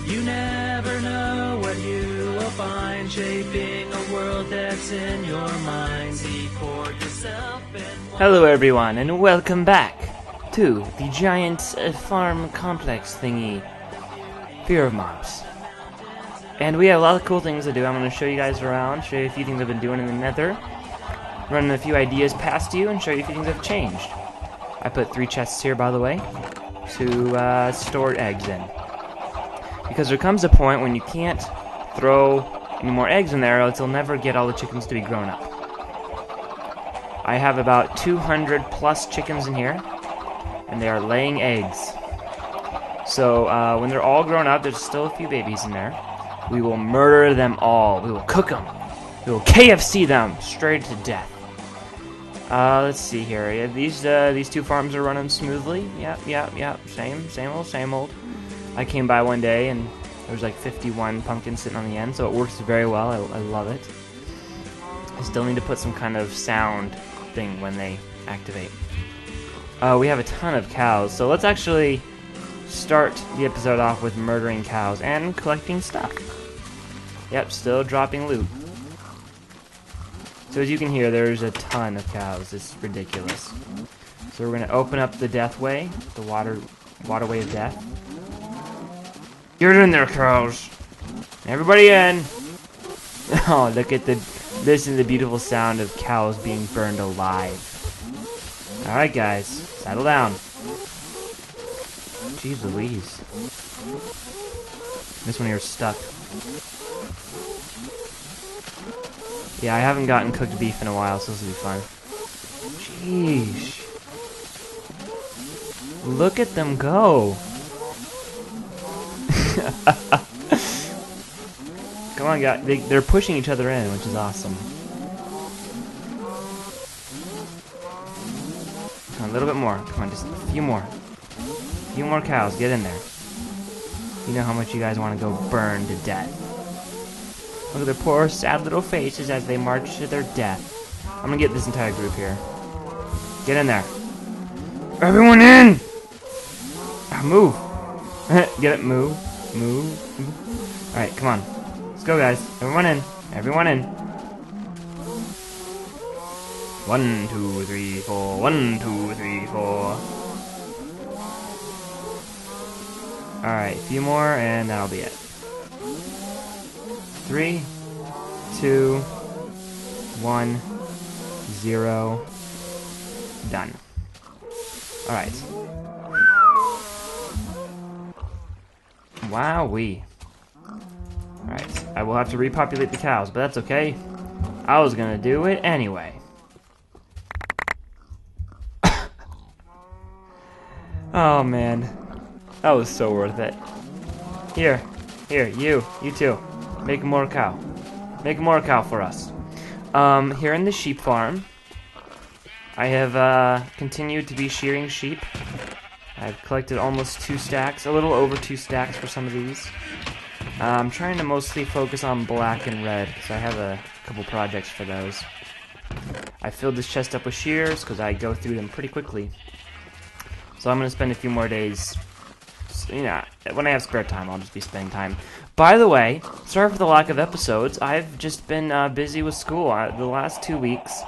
You never know what you will find, shaping a world that's in your mind. See for yourself and Hello everyone, and welcome back to the giant farm complex thingy, Fear of Mobs. And we have a lot of cool things to do. I'm going to show you guys around, show you a few things I've been doing in the nether, running a few ideas past you, and show you a few things I've changed. I put 3 chests here, by the way, to store eggs in. Because there comes a point when you can't throw any more eggs in there, else you'll never get all the chickens to be grown up. I have about 200 plus chickens in here, and they are laying eggs. So when they're all grown up, there's still a few babies in there. We will murder them all. We will cook them. We will KFC them straight to death. Let's see here. Yeah, these 2 farms are running smoothly. Yep. Same old. I came by one day and there was like 51 pumpkins sitting on the end, so it works very well. I love it. I still need to put some kind of sound thing when they activate. We have a ton of cows, so let's actually start the episode off with murdering cows and collecting stuff. Yep, still dropping loot. So as you can hear, there's a ton of cows. It's ridiculous. So we're going to open up the death way, the waterway of death. Get in there, cows. Everybody in. Oh, look at this is the beautiful sound of cows being burned alive. Alright, guys. Settle down. Jeez Louise. This one here's stuck. Yeah, I haven't gotten cooked beef in a while, so this will be fun. Jeez. Look at them go. Come on, guys. They're pushing each other in, which is awesome. A little bit more. Come on, just a few more. A few more cows. Get in there. You know how much you guys want to go burn to death. Look at their poor, sad little faces as they march to their death. I'm gonna get this entire group here. Get in there. Everyone in! Move. Get it? Move. Alright, come on. Let's go, guys. Everyone in. Everyone in. 1, 2, 3, 4. 1, 2, 3, 4. Alright, a few more, and that'll be it. 3, 2, 1, 0. Done. Alright. Wowee. Alright, I will have to repopulate the cows, but that's okay. I was gonna do it anyway. Oh man. That was so worth it. Here, you too. Make more cow. Make more cow for us. Here in the sheep farm, I have continued to be shearing sheep. I've collected almost 2 stacks, a little over 2 stacks for some of these. I'm trying to mostly focus on black and red, so I have a couple projects for those. I filled this chest up with shears because I go through them pretty quickly. So I'm going to spend a few more days, you know, when I have spare time, I'll just be spending time. By the way, sorry for the lack of episodes. I've just been busy with school. The last 2 weeks,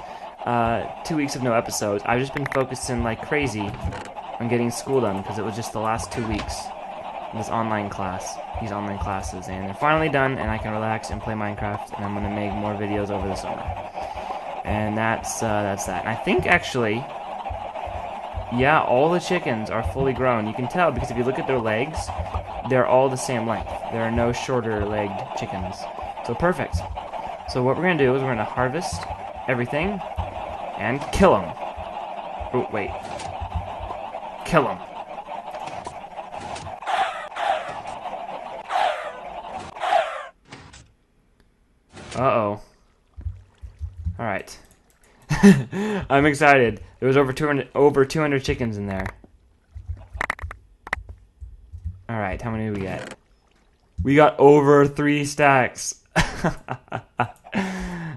2 weeks of no episodes, I've just been focusing like crazy on getting school done because it was just the last 2 weeks of this online class, these online classes, and they're finally done, and I can relax and play Minecraft, and I'm going to make more videos over the summer. And that's that. And I think actually, yeah, all the chickens are fully grown. You can tell because if you look at their legs, they're all the same length. There are no shorter-legged chickens. So perfect. So what we're going to do is we're going to harvest everything and kill them. Oh, wait. Kill them. Uh-oh. Alright. I'm excited. There was over 200 chickens in there. Alright, how many do we get? We got over 3 stacks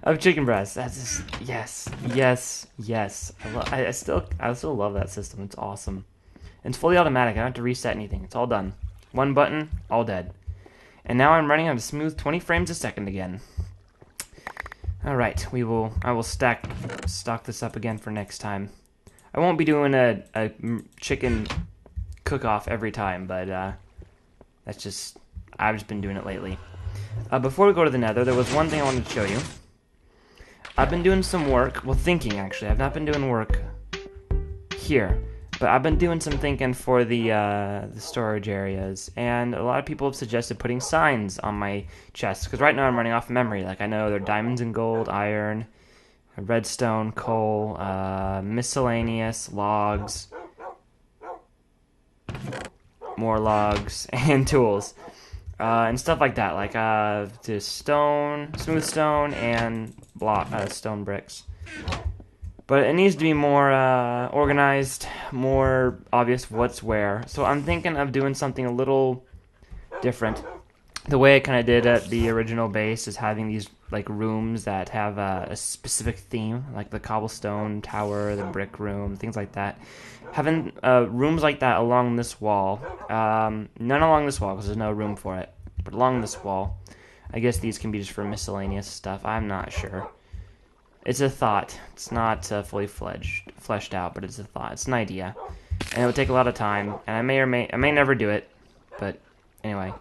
of chicken breasts. That's just, yes. I still love that system. It's awesome. And it's fully automatic. I don't have to reset anything. It's all done. One button, all dead. And now I'm running on a smooth 20 frames a second again. Alright, I will stock this up again for next time. I won't be doing a chicken cook-off every time, but I've just been doing it lately. Before we go to the nether, there was one thing I wanted to show you. I've been doing some work, well, thinking actually. I've not been doing work here, but I've been doing some thinking for the storage areas, and a lot of people have suggested putting signs on my chest, because right now I'm running off memory. Like, I know they're diamonds and gold, iron, redstone, coal, miscellaneous, logs, more logs, and tools, and stuff like that, like just stone, smooth stone, and stone bricks. But it needs to be more organized, more obvious what's where. So I'm thinking of doing something a little different. The way I kind of did at the original base is having these like rooms that have a specific theme, like the cobblestone tower, the brick room, things like that. Having rooms like that along this wall, none along this wall because there's no room for it, but along this wall. I guess these can be just for miscellaneous stuff. I'm not sure. It's a thought. It's not fully fleshed out, but it's a thought. It's an idea, and it would take a lot of time, and I may never do it, but anyway.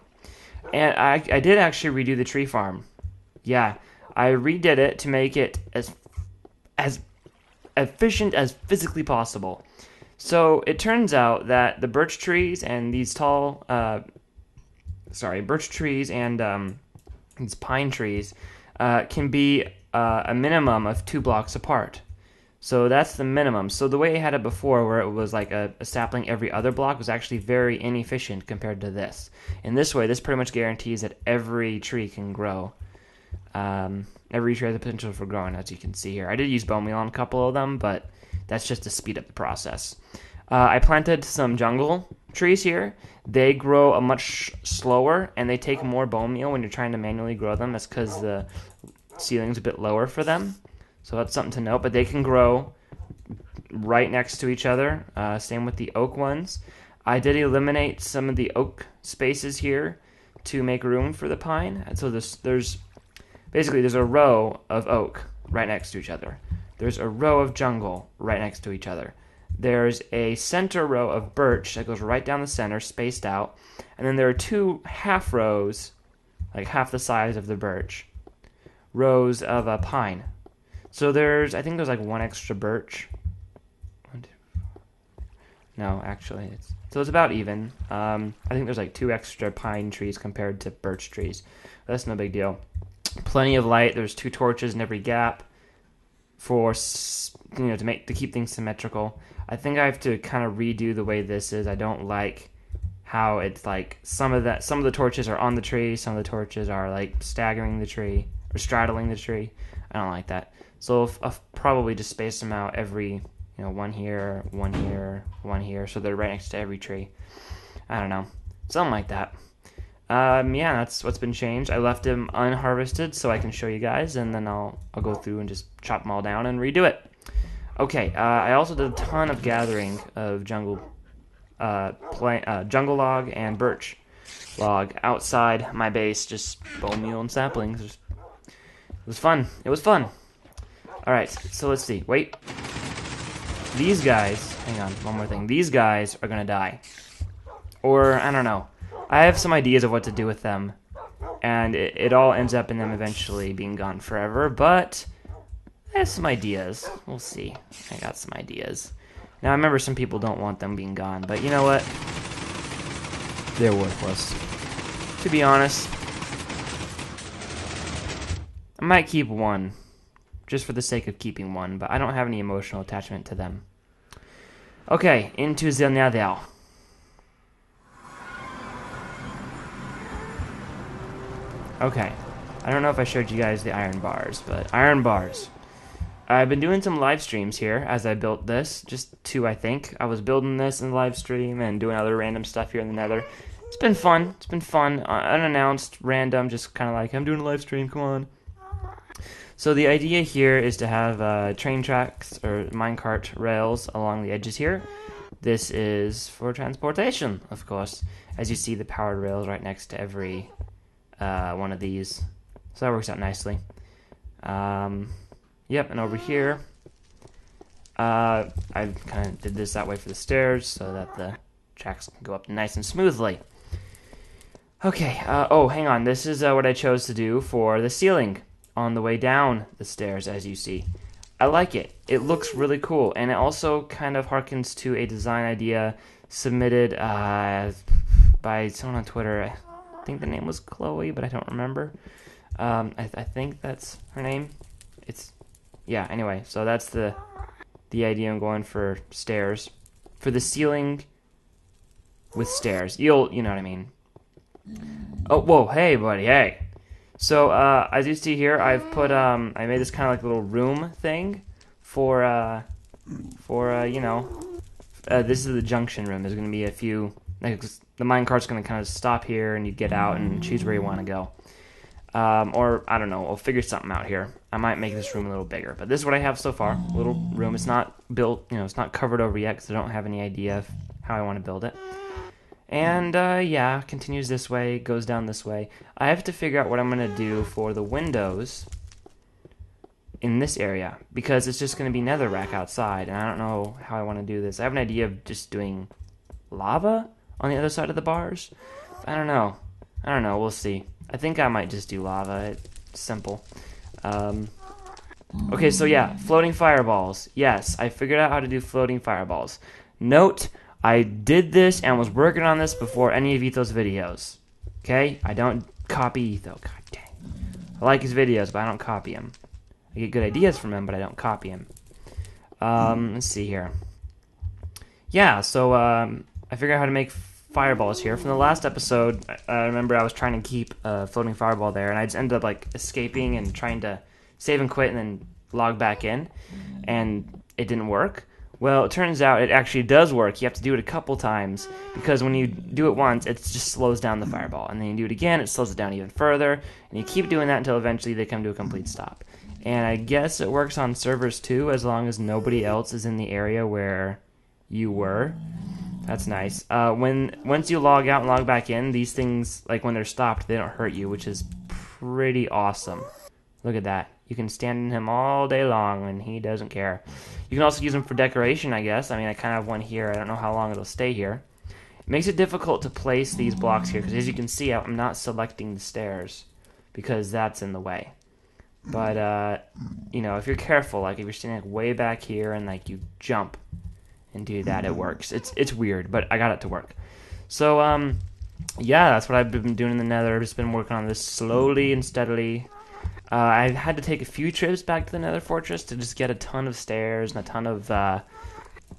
And I did actually redo the tree farm. Yeah, I redid it to make it as efficient as physically possible. So it turns out that the birch trees and these tall, birch trees and these pine trees can be a minimum of 2 blocks apart. So that's the minimum. So the way I had it before, where it was like a sapling every other block, was actually very inefficient compared to this. In this way, this pretty much guarantees that every tree can grow. Every tree has the potential for growing, as you can see here. I did use bone meal on a couple of them, but that's just to speed up the process. I planted some jungle trees here. They grow a much slower, and they take more bone meal when you're trying to manually grow them. That's because the ceiling's a bit lower for them. So that's something to note, but they can grow right next to each other. Same with the oak ones. I did eliminate some of the oak spaces here to make room for the pine. And so there's a row of oak right next to each other. There's a row of jungle right next to each other. There's a center row of birch that goes right down the center, spaced out. And then there are 2 half rows, like half the size of the birch, rows of a pine. So I think there's like 1 extra birch. No, actually, it's about even. I think there's like 2 extra pine trees compared to birch trees. That's no big deal. Plenty of light. There's 2 torches in every gap for to keep things symmetrical. I think I have to kind of redo the way this is. I don't like how it's like some of the torches are on the tree, some of the torches are like staggering the tree or straddling the tree. I don't like that. So I'll probably just space them out every, one here, one here, one here, so they're right next to every tree. I don't know, something like that. Yeah, that's what's been changed. I left them unharvested so I can show you guys, and then I'll go through and just chop them all down and redo it. Okay, I also did a ton of gathering of jungle log and birch log outside my base, just bone meal and saplings. It was fun. It was fun. Alright, so let's see. Wait. These guys, hang on, one more thing. These guys are gonna die. Or, I don't know. I have some ideas of what to do with them. And it all ends up in them eventually being gone forever. But I have some ideas. We'll see. I got some ideas. Now, I remember some people don't want them being gone. But you know what? They're worthless. To be honest, I might keep one. Just for the sake of keeping one, but I don't have any emotional attachment to them. Okay, into the nether. Okay, I don't know if I showed you guys the iron bars, but iron bars. I've been doing some live streams here as I built this, just 2 I think. I was building this in the live stream and doing other random stuff here in the nether. It's been fun, unannounced, random, just kind of like, I'm doing a live stream, come on. So the idea here is to have train tracks or minecart rails along the edges here. This is for transportation, of course. As you see, the powered rails right next to every one of these. So that works out nicely. Yep, and over here, I kind of did this that way for the stairs so that the tracks can go up nice and smoothly. Okay, oh, hang on. This is what I chose to do for the ceiling on the way down the stairs, as you see. I like it. It looks really cool, and it also kind of harkens to a design idea submitted by someone on Twitter. I think the name was Chloe, but I don't remember. I think that's her name. Yeah, anyway, so that's the idea I'm going for stairs. For the ceiling with stairs. You know what I mean. Oh, whoa, hey, buddy, hey. So, as you see here, I've put, I made this kind of like little room thing for you know, this is the junction room. There's going to be a few, like, the minecart's going to kind of stop here, and you get out and choose where you want to go. Or, I don't know, I'll figure something out here. I might make this room a little bigger, but this is what I have so far. A little room. It's not built, you know, it's not covered over yet because I don't have any idea of how I want to build it. And, yeah, continues this way, goes down this way. I have to figure out what I'm going to do for the windows in this area, because it's just going to be netherrack outside, and I don't know how I want to do this. I have an idea of just doing lava on the other side of the bars. I don't know, we'll see. I think I might just do lava. It's simple. Okay, so yeah, floating fireballs. Yes, I figured out how to do floating fireballs. Note, I did this and was working on this before any of Etho's videos. Okay? I don't copy Etho. God dang. I like his videos, but I don't copy him. I get good ideas from him, but I don't copy him. Let's see here. Yeah, so I figured out how to make fireballs here. From the last episode, I remember I was trying to keep a floating fireball there, and I just ended up like escaping and trying to save and quit and then log back in, and it didn't work. Well, it turns out it actually does work. You have to do it a couple times, because when you do it once, it just slows down the fireball. And then you do it again, it slows it down even further. And you keep doing that until eventually they come to a complete stop. And I guess it works on servers too, as long as nobody else is in the area where you were. That's nice. Once you log out and log back in, these things, like when they're stopped, they don't hurt you, which is pretty awesome. Look at that. You can stand in him all day long, and he doesn't care. You can also use him for decoration, I guess. I mean, I kind of have one here. I don't know how long it'll stay here. It makes it difficult to place these blocks here, because as you can see, I'm not selecting the stairs, because that's in the way. But, you know, if you're careful, like if you're standing like way back here and like you jump and do that, it works. It's weird, but I got it to work. So, yeah, that's what I've been doing in the Nether. I've just been working on this slowly and steadily. I had to take a few trips back to the Nether Fortress to just get a ton of stairs and a ton of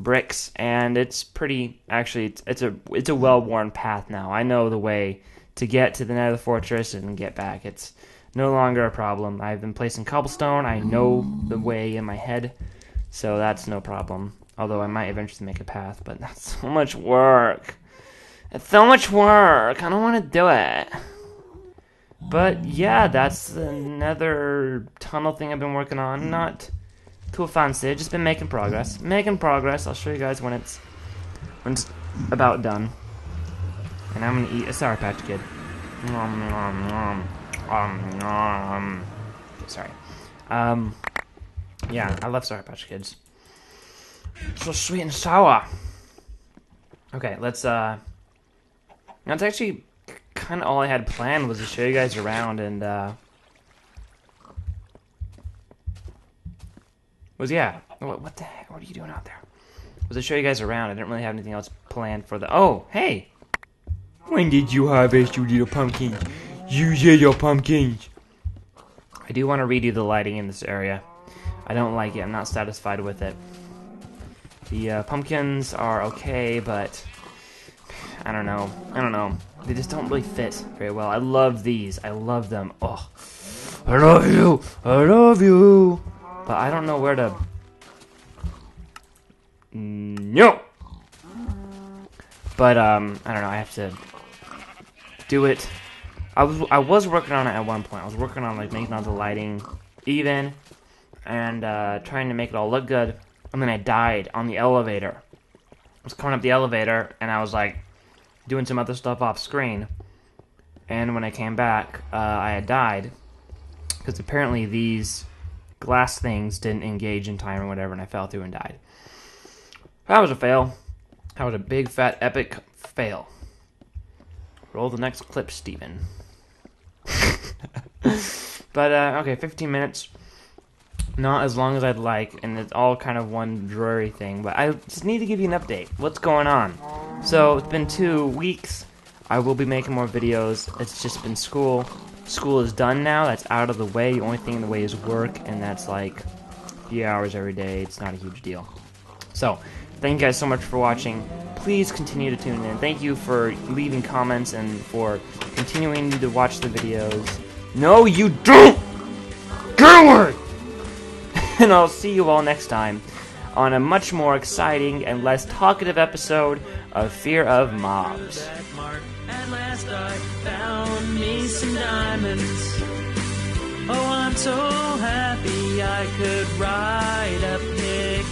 bricks, and it's pretty. Actually, it's a well-worn path now. I know the way to get to the Nether Fortress and get back. It's no longer a problem. I've been placing cobblestone. I know the way in my head, so that's no problem. Although I might eventually make a path, but that's so much work. It's so much work. I don't want to do it. But yeah, that's another tunnel thing I've been working on. Not too fancy, just been making progress. I'll show you guys when it's about done. And I'm gonna eat a Sour Patch Kid. Sorry. Yeah, I love Sour Patch Kids. So sweet and sour. Okay, let's that's actually kind of all I had planned, was to show you guys around, and what the heck, what are you doing out there? Was to show you guys around. I didn't really have anything else planned for the. Oh, hey, when did you harvest your little pumpkins? You did your pumpkins. I do want to redo the lighting in this area. I don't like it. I'm not satisfied with it. The pumpkins are okay, but I don't know. They just don't really fit very well. I love these. I love them. Oh, I love you. But I don't know where to. No. But I don't know. I have to do it. I was working on it at one point. I was working on like making all the lighting even, and trying to make it all look good. And then I died on the elevator. I was coming up the elevator, and I was like doing some other stuff off screen, and when I came back, I had died, because apparently these glass things didn't engage in time or whatever, and I fell through and died. That was a fail. That was a big, fat, epic fail. Roll the next clip, Steven. But, okay, 15 minutes. Not as long as I'd like, and it's all kind of one dreary thing, but I just need to give you an update. What's going on? So, it's been 2 weeks. I will be making more videos. It's just been school. School is done now. That's out of the way. The only thing in the way is work, and that's like a few hours every day. It's not a huge deal. So, thank you guys so much for watching. Please continue to tune in. Thank you for leaving comments and for continuing to watch the videos. No, you don't! Get away! And I'll see you all next time on a much more exciting and less talkative episode of Fear of Mobs. At last I found me some diamonds. Oh, I'm so happy I could ride a pig.